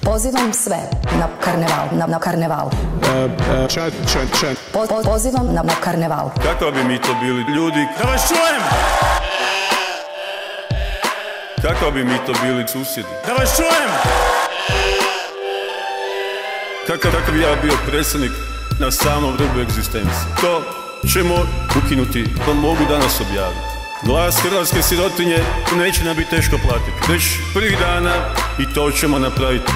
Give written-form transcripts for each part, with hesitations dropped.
Pozivam sve na karneval. Pozivam na karneval. Kako bi mi to bili ljudi? Da vas čujem! Kako bi mi to bili susjedi? Da vas čujem! Kako bi ja bio predsjednik na samom rubu egzistencije? To ćemo ukinuti, to mogu danas objaviti. Glas hrvatske sirotinje neće nam biti teško platiti. Već prvih dana i to ćemo napraviti.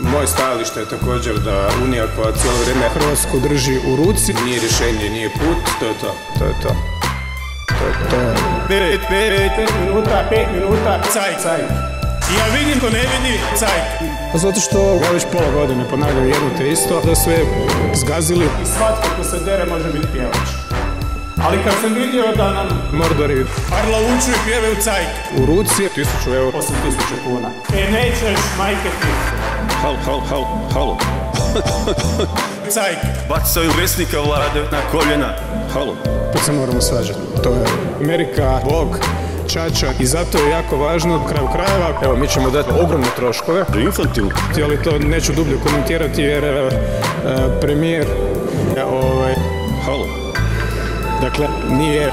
Moje stajalište je također da Unija koja cijelo vrijeme Hrvatsku drži u ruci nije rješenje, nije put, to je to. 5 minuta, cajk. Ja vidim ko ne vidi, cajk. Zato što ja već pola godine ponavljam jedno te isto, da sve zgazili. I svatko ko se dere može biti pjevač. Ali kad sam vidio da nam Mordori arlauču i pjevaju cajk u ruci, 1000 eura, 8.000 kuna. Nećeš, majke ti. Halo. Cajk. Bacaju predsjednika vlade na koljena. Halo. To se moramo svađati. To je Amerika, Bog, čača i zato je jako važno, na kraju krajeva, evo mi ćemo dati ogromne troškove. Infantilno. Ali to neću dublje komentirati jer premijer Halo. Dakle, nije,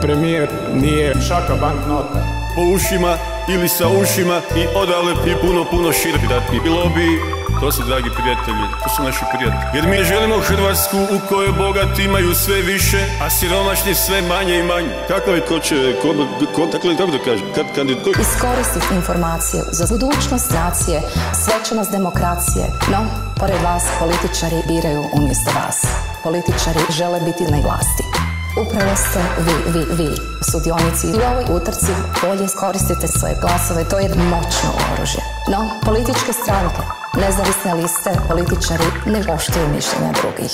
premijer nije šaka banknota. Po ušima ili sa ušima i odavle i puno šire. Bilo bi, to su dragi prijatelji, to su naši prijatelji. Jer mi želimo Hrvatsku u kojoj bogati imaju sve više, a siromašni sve manje i manje. Kako je kako da kažem, Iskoristiti informacije za budućnost nacije, svečanost demokracije, no, pored vas političari biraju umjesto vas. Političari žele biti na vlasti. Upravo ste vi, sudionici u ovoj utrci, bolje iskoristite svoje glasove, to je moćno oružje. No, političke stranke, nezavisne liste, političari ne poštuju mišljenja drugih.